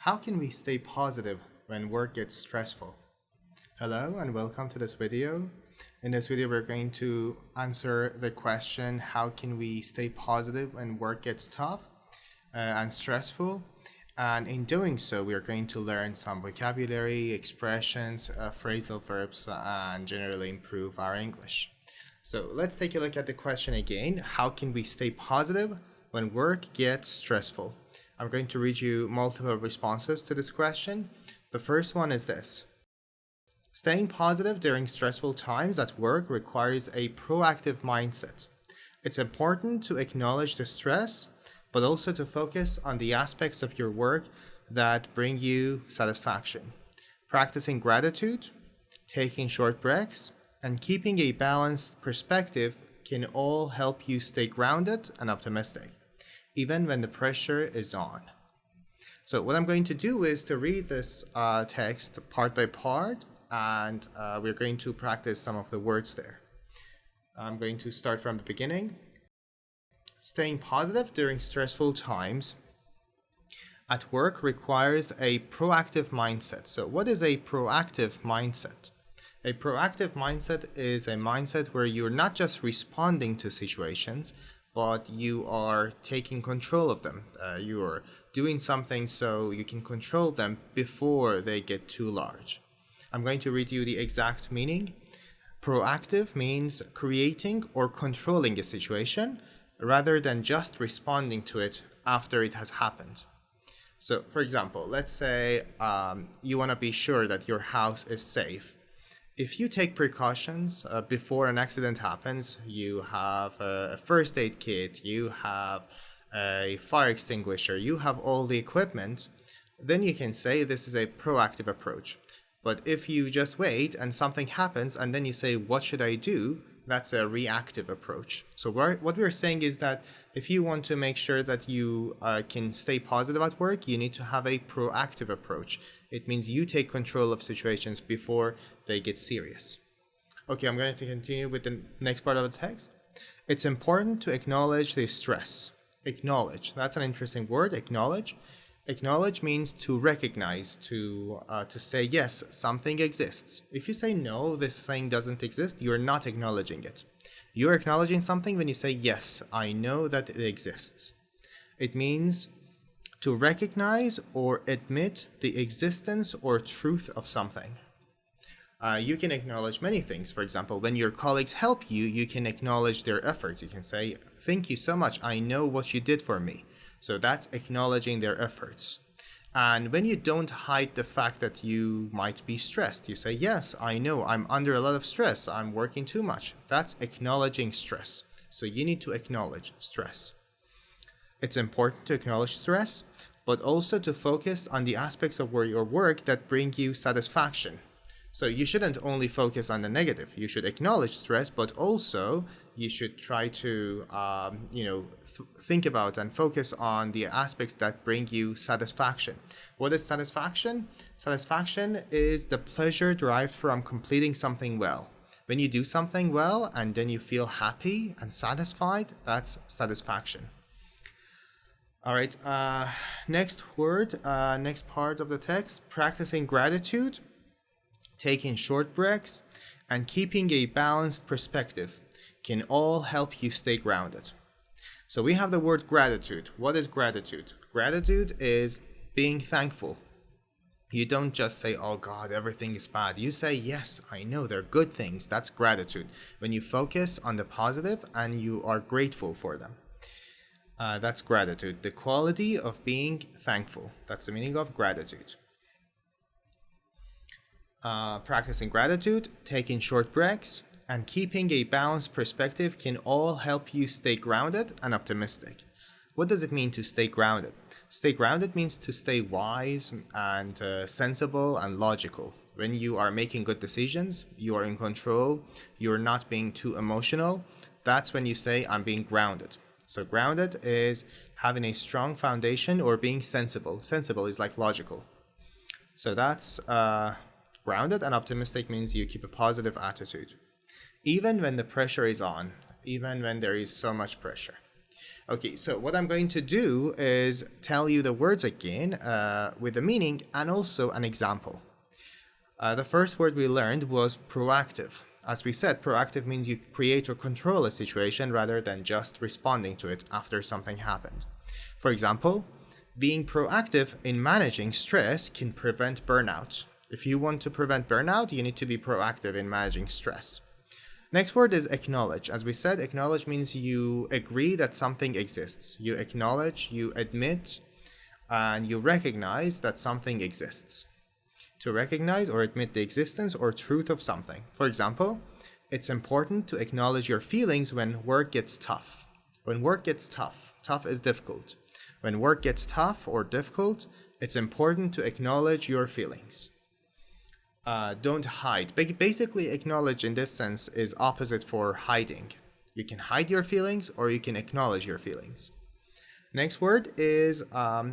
How can we stay positive when work gets stressful? Hello and welcome to this video. In this video, we're going to answer the question, how can we stay positive when work gets tough and stressful? And in doing so, we are going to learn some vocabulary, expressions, phrasal verbs, and generally improve our English. So let's take a look at the question again. How can we stay positive when work gets stressful? I'm going to read you multiple responses to this question. The first one is this. Staying positive during stressful times at work requires a proactive mindset. It's important to acknowledge the stress, but also to focus on the aspects of your work that bring you satisfaction. Practicing gratitude, taking short breaks, and keeping a balanced perspective can all help you stay grounded and optimistic, even when the pressure is on. So what I'm going to do is to read this text part by part, and we're going to practice some of the words there. I'm going to start from the beginning. Staying positive during stressful times at work requires a proactive mindset. So what is a proactive mindset? A proactive mindset is a mindset where you're not just responding to situations, but you are taking control of them. You are doing something so you can control them before they get too large. I'm going to read you the exact meaning. Proactive means creating or controlling a situation rather than just responding to it after it has happened. So, for example, let's say you want to be sure that your house is safe. If you take precautions before an accident happens, you have a first aid kit, you have a fire extinguisher, you have all the equipment, then you can say this is a proactive approach. But if you just wait and something happens and then you say, what should I do? That's a reactive approach. So what we're saying is that if you want to make sure that you can stay positive at work, you need to have a proactive approach. It means you take control of situations before they get serious. Okay, I'm going to continue with the next part of the text. It's important to acknowledge the stress. Acknowledge, that's an interesting word, acknowledge. Acknowledge means to recognize, to say, yes, something exists. If you say, no, this thing doesn't exist, you're not acknowledging it. You're acknowledging something when you say, yes, I know that it exists. It means to recognize or admit the existence or truth of something. You can acknowledge many things. For example, when your colleagues help you, you can acknowledge their efforts. You can say, thank you so much. I know what you did for me. So that's acknowledging their efforts. And when you don't hide the fact that you might be stressed, you say, yes, I know I'm under a lot of stress. I'm working too much. That's acknowledging stress. So you need to acknowledge stress. It's important to acknowledge stress, but also to focus on the aspects of your work that bring you satisfaction. So you shouldn't only focus on the negative. You should acknowledge stress, but also you should try to, think about and focus on the aspects that bring you satisfaction. What is satisfaction? Satisfaction is the pleasure derived from completing something well. When you do something well and then you feel happy and satisfied, that's satisfaction. All right, next word, next part of the text, practicing gratitude, taking short breaks, and keeping a balanced perspective can all help you stay grounded. So we have the word gratitude. What is gratitude? Gratitude is being thankful. You don't just say, oh God, everything is bad. You say, yes, I know there are good things. That's gratitude. When you focus on the positive and you are grateful for them. That's gratitude. The quality of being thankful. That's the meaning of gratitude. Practicing gratitude, taking short breaks, and keeping a balanced perspective can all help you stay grounded and optimistic. What does it mean to stay grounded? Stay grounded means to stay wise and sensible and logical. When you are making good decisions, you are in control, you're not being too emotional. That's when you say, I'm being grounded. So grounded is having a strong foundation or being sensible. Sensible is like logical. So that's grounded, and optimistic means you keep a positive attitude. Even when the pressure is on, even when there is so much pressure. Okay, so what I'm going to do is tell you the words again with the meaning and also an example. The first word we learned was proactive. As we said, proactive means you create or control a situation rather than just responding to it after something happened. For example, being proactive in managing stress can prevent burnout. If you want to prevent burnout, you need to be proactive in managing stress. Next word is acknowledge. As we said, acknowledge means you agree that something exists. You acknowledge, you admit, and you recognize that something exists. To recognize or admit the existence or truth of something. For example, it's important to acknowledge your feelings when work gets tough. When work gets tough, tough is difficult. When work gets tough or difficult, it's important to acknowledge your feelings. Don't hide. Basically, acknowledge in this sense is opposite for hiding. You can hide your feelings or you can acknowledge your feelings. Next word is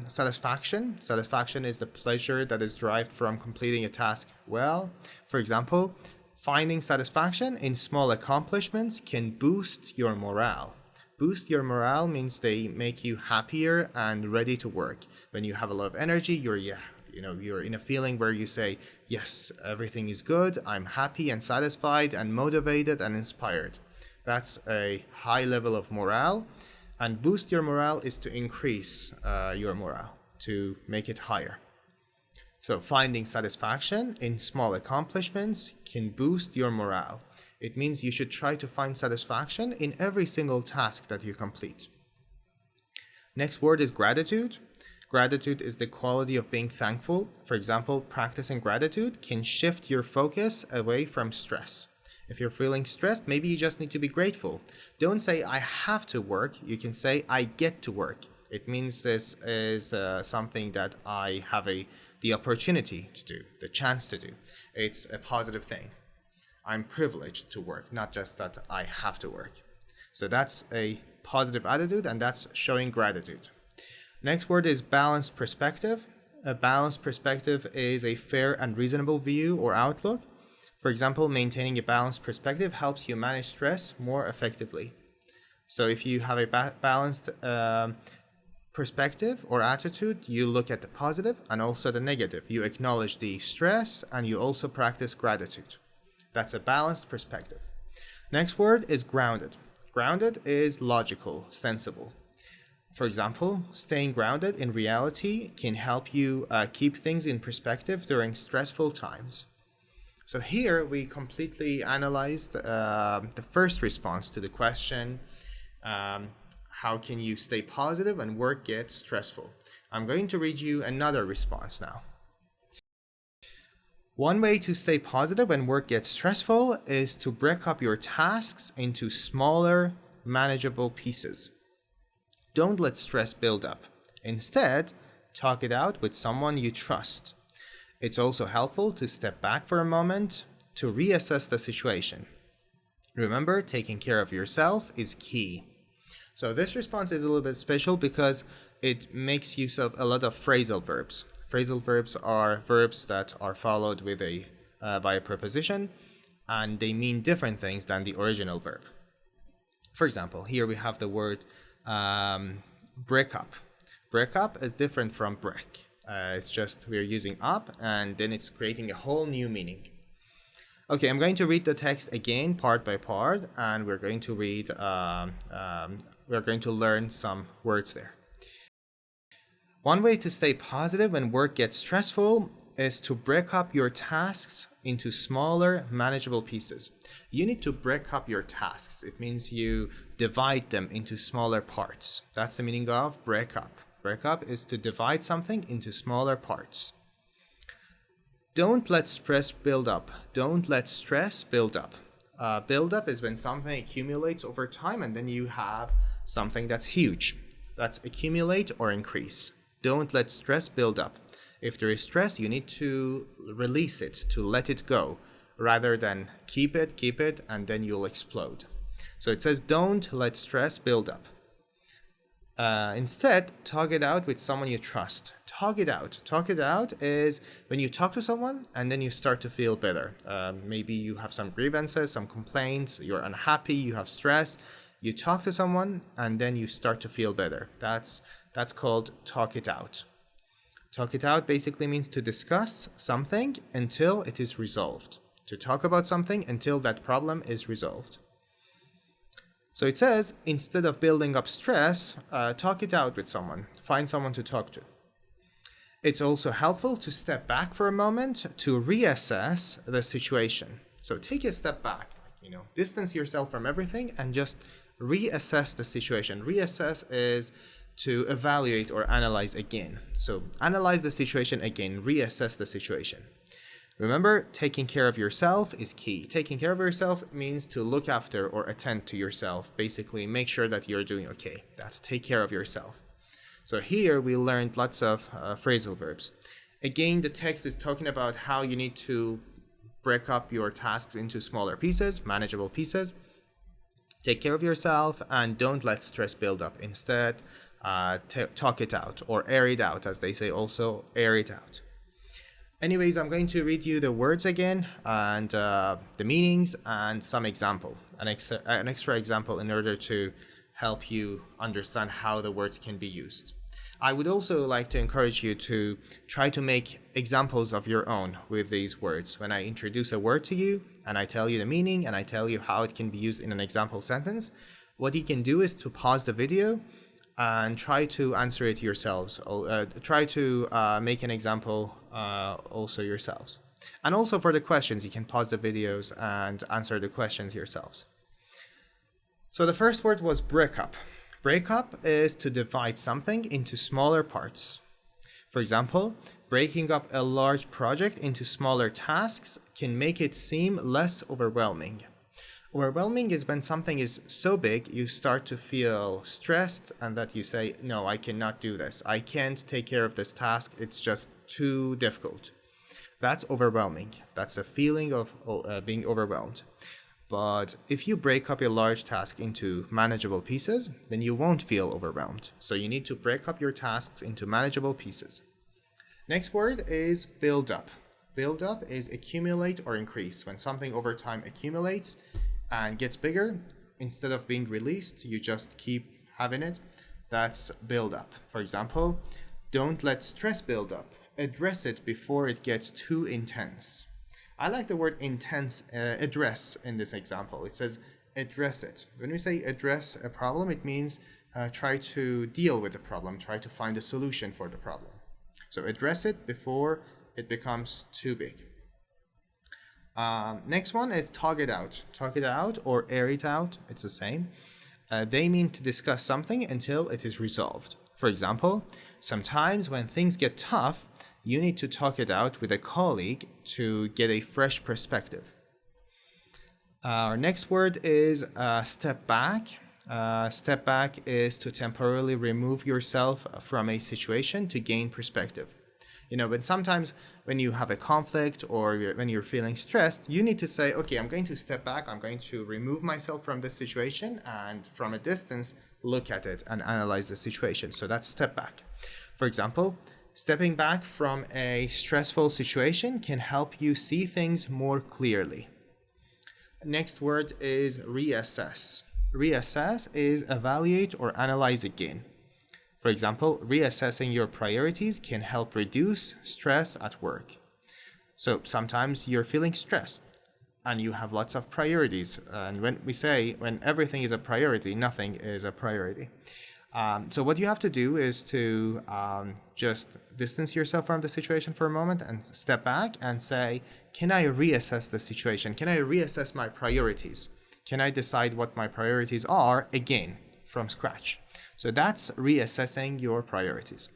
satisfaction. Satisfaction is the pleasure that is derived from completing a task well. For example, finding satisfaction in small accomplishments can boost your morale. Boost your morale means they make you happier and ready to work. When you have a lot of energy, you're in a feeling where you say, yes, everything is good, I'm happy and satisfied and motivated and inspired. That's a high level of morale. And boost your morale is to increase your morale, to make it higher. So finding satisfaction in small accomplishments can boost your morale. It means you should try to find satisfaction in every single task that you complete. Next word is gratitude. Gratitude is the quality of being thankful. For example, practicing gratitude can shift your focus away from stress. If you're feeling stressed, maybe you just need to be grateful. Don't say, I have to work. You can say, I get to work. It means this is something that I have the opportunity to do, the chance to do. It's a positive thing. I'm privileged to work, not just that I have to work. So that's a positive attitude, and that's showing gratitude. Next word is balanced perspective. A balanced perspective is a fair and reasonable view or outlook. For example, maintaining a balanced perspective helps you manage stress more effectively. So if you have a balanced perspective or attitude, you look at the positive and also the negative. You acknowledge the stress and you also practice gratitude. That's a balanced perspective. Next word is grounded. Grounded is logical, sensible. For example, staying grounded in reality can help you keep things in perspective during stressful times. So here we completely analyzed the first response to the question, how can you stay positive when work gets stressful? I'm going to read you another response now. One way to stay positive when work gets stressful is to break up your tasks into smaller, manageable pieces. Don't let stress build up. Instead, talk it out with someone you trust. It's also helpful to step back for a moment to reassess the situation. Remember, taking care of yourself is key. So this response is a little bit special because it makes use of a lot of phrasal verbs. Phrasal verbs are verbs that are followed with by a preposition, and they mean different things than the original verb. For example, here we have the word break up. Break up is different from break. It's just we're using up, and then it's creating a whole new meaning. Okay, I'm going to read the text again, part by part, and we're going to learn some words there. One way to stay positive when work gets stressful is to break up your tasks into smaller, manageable pieces. You need to break up your tasks. It means you divide them into smaller parts. That's the meaning of break up. Break up is to divide something into smaller parts. Don't let stress build up. Don't let stress build up. Build up is when something accumulates over time and then you have something that's huge. That's accumulate or increase. Don't let stress build up. If there is stress, you need to release it, to let it go, rather than keep it, and then you'll explode. So it says don't let stress build up. Instead, talk it out with someone you trust. Talk it out. Talk it out is when you talk to someone and then you start to feel better. Maybe you have some grievances, some complaints, you're unhappy, you have stress. You talk to someone and then you start to feel better. That's called talk it out. Talk it out basically means to discuss something until it is resolved. To talk about something until that problem is resolved. So it says, instead of building up stress, talk it out with someone. Find someone to talk to. It's also helpful to step back for a moment to reassess the situation. So take a step back, distance yourself from everything and just reassess the situation. Reassess is to evaluate or analyze again. So analyze the situation again, reassess the situation. Remember, taking care of yourself is key. Taking care of yourself means to look after or attend to yourself. Basically, make sure that you're doing okay. That's take care of yourself. So here we learned lots of phrasal verbs. Again, the text is talking about how you need to break up your tasks into smaller pieces, manageable pieces. Take care of yourself and don't let stress build up. Instead, talk it out or air it out, as they say also, air it out. Anyways, I'm going to read you the words again and the meanings and some example, an extra example in order to help you understand how the words can be used. I would also like to encourage you to try to make examples of your own with these words. When I introduce a word to you and I tell you the meaning and I tell you how it can be used in an example sentence, what you can do is to pause the video and try to answer it yourselves. Try to make an example also yourselves. And also for the questions, you can pause the videos and answer the questions yourselves. So the first word was break up. Break up is to divide something into smaller parts. For example, breaking up a large project into smaller tasks can make it seem less overwhelming. Overwhelming is when something is so big, you start to feel stressed and that you say, no, I cannot do this. I can't take care of this task. It's just too difficult. That's overwhelming. That's a feeling of being overwhelmed. But if you break up a large task into manageable pieces, then you won't feel overwhelmed. So you need to break up your tasks into manageable pieces. Next word is build up. Build up is accumulate or increase. When something over time accumulates and gets bigger, instead of being released, you just keep having it. That's build up. For example, don't let stress build up. Address it before it gets too intense. I like the word intense, address in this example. It says address it. When we say address a problem, it means try to deal with the problem, try to find a solution for the problem. So address it before it becomes too big. Next one is talk it out. Talk it out or air it out, it's the same. They mean to discuss something until it is resolved. For example, sometimes when things get tough, you need to talk it out with a colleague to get a fresh perspective. Our next word is step back. Step back is to temporarily remove yourself from a situation to gain perspective. But sometimes when you have a conflict or when you're feeling stressed, you need to say, okay, I'm going to step back. I'm going to remove myself from this situation and from a distance, look at it and analyze the situation. So that's step back. For example, stepping back from a stressful situation can help you see things more clearly. Next word is reassess. Reassess is evaluate or analyze again. For example, reassessing your priorities can help reduce stress at work. So sometimes you're feeling stressed and you have lots of priorities. And when everything is a priority, nothing is a priority. So what you have to do is to just distance yourself from the situation for a moment and step back and say, can I reassess the situation? Can I reassess my priorities? Can I decide what my priorities are again from scratch? So that's reassessing your priorities.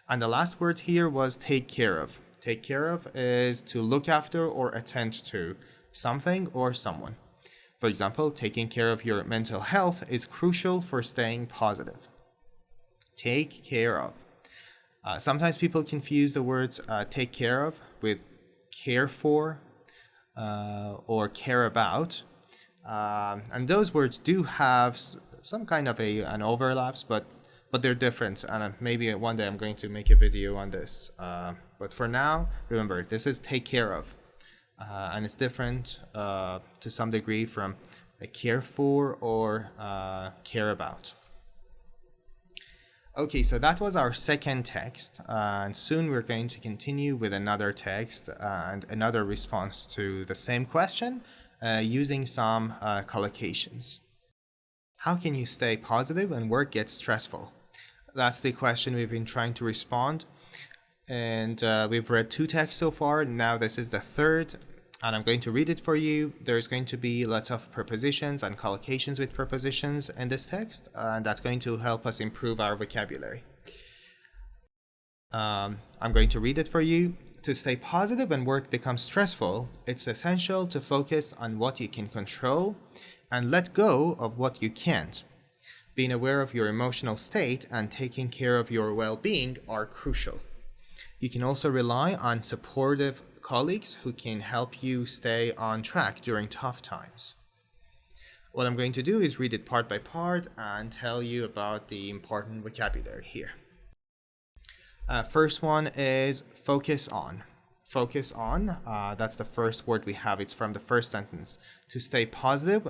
And the last word here was take care of. Take care of is to look after or attend to something or someone. For example, taking care of your mental health is crucial for staying positive. Take care of. Sometimes people confuse the words take care of with care for or care about. And those words do have some kind of an overlaps, but they're different. And maybe one day I'm going to make a video on this. But for now, remember, this is take care of. And it's different to some degree from care for or care about. Okay, so that was our second text, and soon we're going to continue with another text and another response to the same question using some collocations. How can you stay positive when work gets stressful? That's the question we've been trying to respond, and we've read 2 texts so far. Now this is the third, and I'm going to read it for you. There's going to be lots of prepositions and collocations with prepositions in this text, and that's going to help us improve our vocabulary. I'm going to read it for you. To stay positive when work becomes stressful, it's essential to focus on what you can control and let go of what you can't. Being aware of your emotional state and taking care of your well-being are crucial. You can also rely on supportive colleagues who can help you stay on track during tough times. What I'm going to do is read it part by part and tell you about the important vocabulary here. First one is focus on. Focus on, that's the first word we have. It's from the first sentence. To stay positive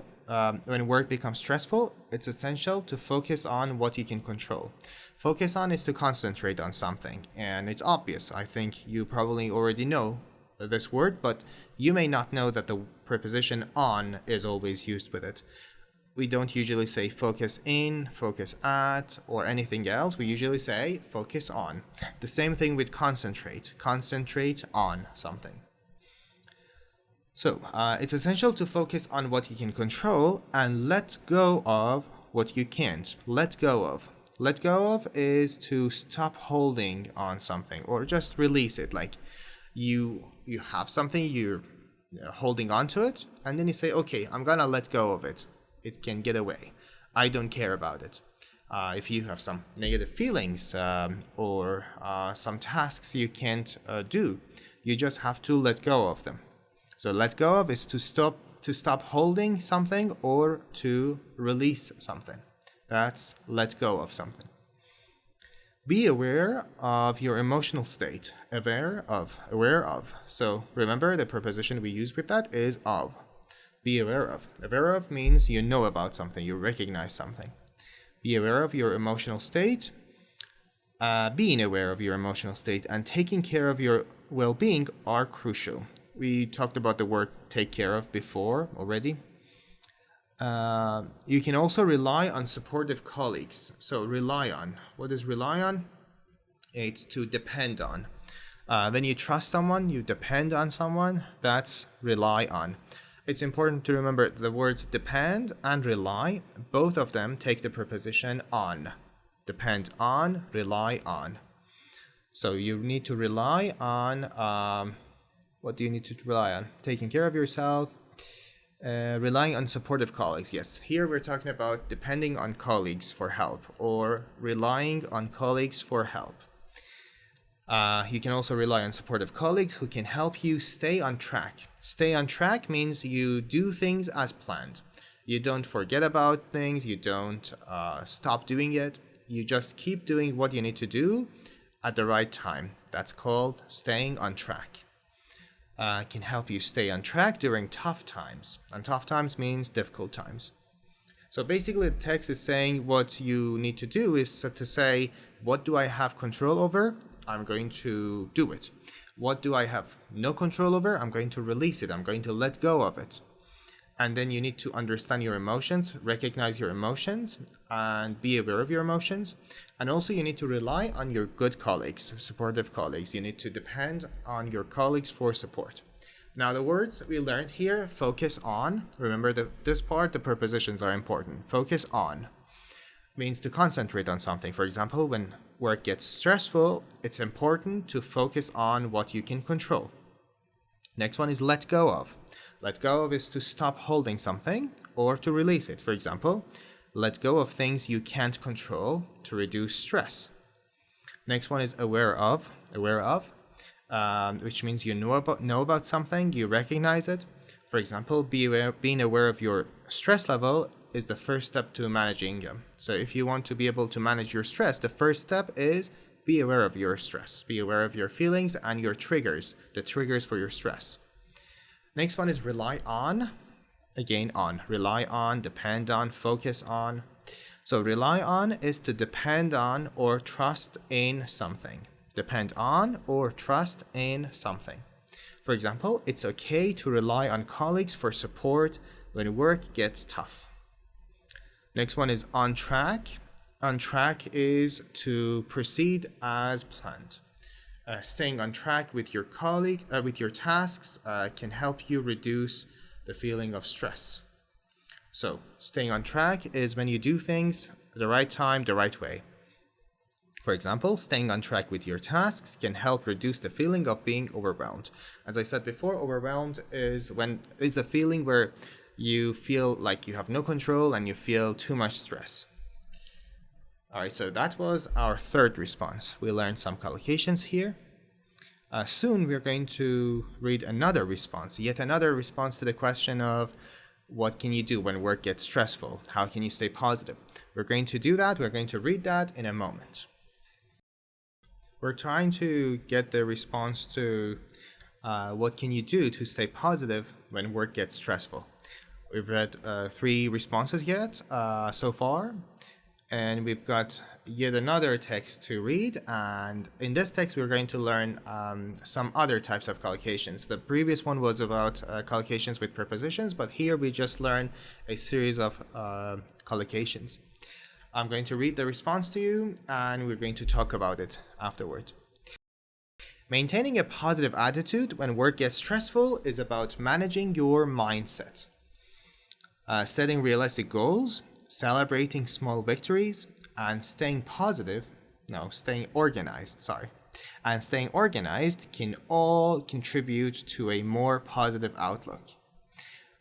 when work becomes stressful, it's essential to focus on what you can control. Focus on is to concentrate on something, and it's obvious. I think you probably already know this word, but you may not know that the preposition on is always used with it. We don't usually say focus in, focus at, or anything else. We usually say focus on. The same thing with concentrate. Concentrate on something. So it's essential to focus on what you can control and let go of what you can't. Let go of. Let go of is to stop holding on something or just release it. Like you have something, you're holding on to it, and then you say, okay, I'm gonna let go of it. It can get away. I don't care about it. If you have some negative feelings or some tasks you can't do, you just have to let go of them. So let go of is to stop holding something or to release something. That's let go of something. Be aware of your emotional state. Aware of. So remember, the preposition we use with that is of. Be aware of. Aware of means you know about something, you recognize something. Be aware of your emotional state. Being aware of your emotional state and taking care of your well-being are crucial. We talked about the word take care of before already. You can also rely on supportive colleagues. So rely on. What is rely on? It's to depend on. When you trust someone, you depend on someone, that's rely on. It's important to remember the words depend and rely, both of them take the preposition on. Depend on, rely on. So you need to rely on, what do you need to rely on? Taking care of yourself, relying on supportive colleagues. Yes, here we're talking about depending on colleagues for help or relying on colleagues for help. You can also rely on supportive colleagues who can help you stay on track. Stay on track means you do things as planned. You don't forget about things, you don't stop doing it. You just keep doing what you need to do at the right time. That's called staying on track. Can help you stay on track during tough times. And tough times means difficult times. So basically the text is saying what you need to do is to say, what do I have control over? I'm going to do it. What do I have no control over? I'm going to release it. I'm going to let go of it. And then you need to understand your emotions, recognize your emotions, and be aware of your emotions. And also you need to rely on your good colleagues, supportive colleagues. You need to depend on your colleagues for support. Now the words we learned here, focus on. Remember this part, the prepositions are important. Focus on means to concentrate on something. For example, when work gets stressful, it's important to focus on what you can control. Next one is let go of. Let go of is to stop holding something or to release it. For example, let go of things you can't control to reduce stress. Next one is aware of. Which means you know about something, you recognize it. For example, being aware of your stress level is the first step to managing them. So if you want to be able to manage your stress, the first step is be aware of your stress. Be aware of your feelings and your triggers, the triggers for your stress. Next one is rely on. Again, on. Rely on, depend on, focus on. So rely on is to depend on or trust in something. Depend on or trust in something. For example, it's okay to rely on colleagues for support when work gets tough. Next one is on track. On track is to proceed as planned. Staying on track with your colleague, with your tasks, can help you reduce the feeling of stress. So, staying on track is when you do things at the right time, the right way. For example, staying on track with your tasks can help reduce the feeling of being overwhelmed. As I said before, overwhelmed is a feeling where you feel like you have no control and you feel too much stress. All right, so that was our third response. We learned some collocations here. Soon we're going to read another response, yet another response to the question of what can you do when work gets stressful? How can you stay positive? We're going to do that. We're going to read that in a moment. We're trying to get the response to what can you do to stay positive when work gets stressful. We've read 3 responses yet so far. And we've got yet another text to read, and in this text we're going to learn some other types of collocations. The previous one was about collocations with prepositions, but here we just learn a series of collocations. I'm going to read the response to you, and we're going to talk about it afterward. Maintaining a positive attitude when work gets stressful is about managing your mindset, setting realistic goals, celebrating small victories, and staying organized can all contribute to a more positive outlook.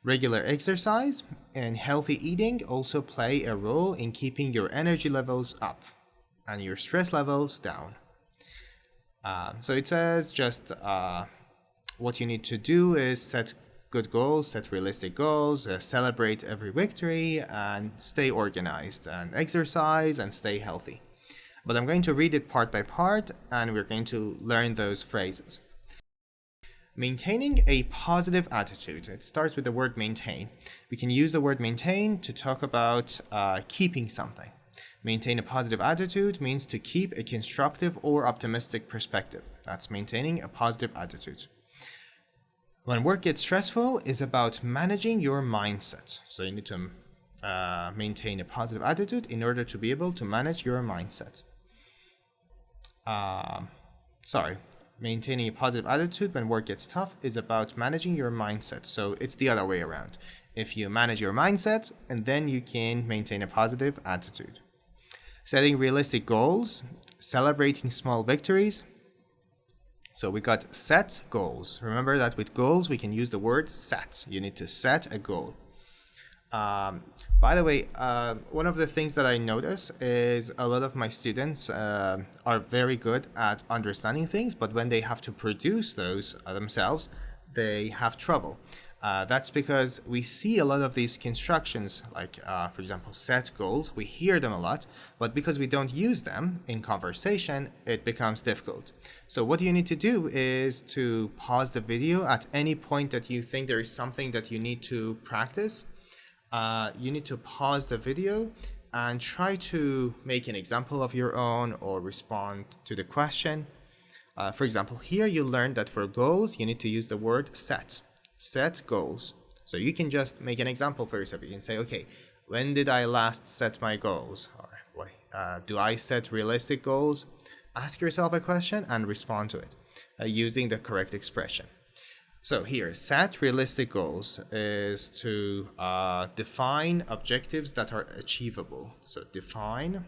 Regular exercise and healthy eating also play a role in keeping your energy levels up and your stress levels down. So it says just what you need to do is set good goals, set realistic goals, celebrate every victory, and stay organized, and exercise, and stay healthy. But I'm going to read it part by part, and we're going to learn those phrases. Maintaining a positive attitude. It starts with the word maintain. We can use the word maintain to talk about keeping something. Maintain a positive attitude means to keep a constructive or optimistic perspective. That's maintaining a positive attitude. When work gets stressful is about managing your mindset. So you need to maintain a positive attitude in order to be able to manage your mindset. Maintaining a positive attitude when work gets tough is about managing your mindset. So it's the other way around. If you manage your mindset, and then you can maintain a positive attitude. Setting realistic goals, celebrating small victories. So we got set goals. Remember that with goals, we can use the word set. You need to set a goal. By the way, one of the things that I notice is a lot of my students are very good at understanding things, but when they have to produce those themselves, they have trouble. That's because we see a lot of these constructions, like, for example, set goals. We hear them a lot, but because we don't use them in conversation, it becomes difficult. So what you need to do is to pause the video at any point that you think there is something that you need to practice. You need to pause the video and try to make an example of your own or respond to the question. For example, here you learned that for goals, you need to use the word set. Set goals. So you can just make an example for yourself. You can say, okay, when did I last set my goals? Or do I set realistic goals? Ask yourself a question and respond to it using the correct expression. So here, set realistic goals is to define objectives that are achievable. So define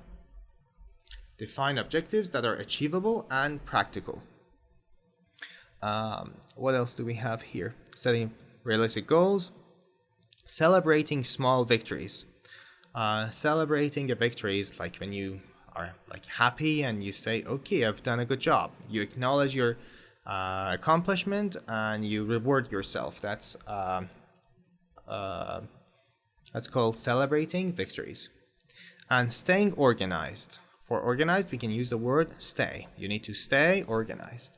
objectives that are achievable and practical. What else do we have here? Setting realistic goals, celebrating small victories. Celebrating a victory is like when you are like happy and you say, okay, I've done a good job. You acknowledge your accomplishment and you reward yourself. That's called celebrating victories. And staying organized. For organized, we can use the word stay. You need to stay organized.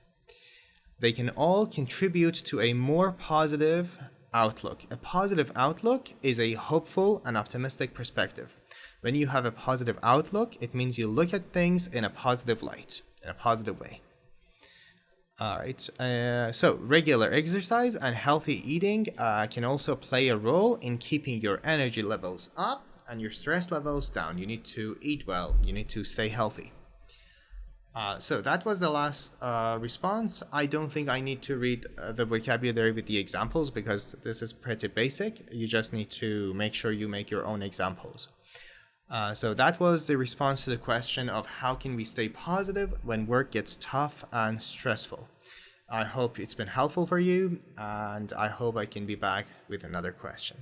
They can all contribute to a more positive outlook. A positive outlook is a hopeful and optimistic perspective. When you have a positive outlook, it means you look at things in a positive light, in a positive way. All right. So regular exercise and healthy eating can also play a role in keeping your energy levels up and your stress levels down. You need to eat well. You need to stay healthy. So that was the last response. I don't think I need to read the vocabulary with the examples because this is pretty basic. You just need to make sure you make your own examples. So that was the response to the question of how can we stay positive when work gets tough and stressful. I hope it's been helpful for you, and I hope I can be back with another question.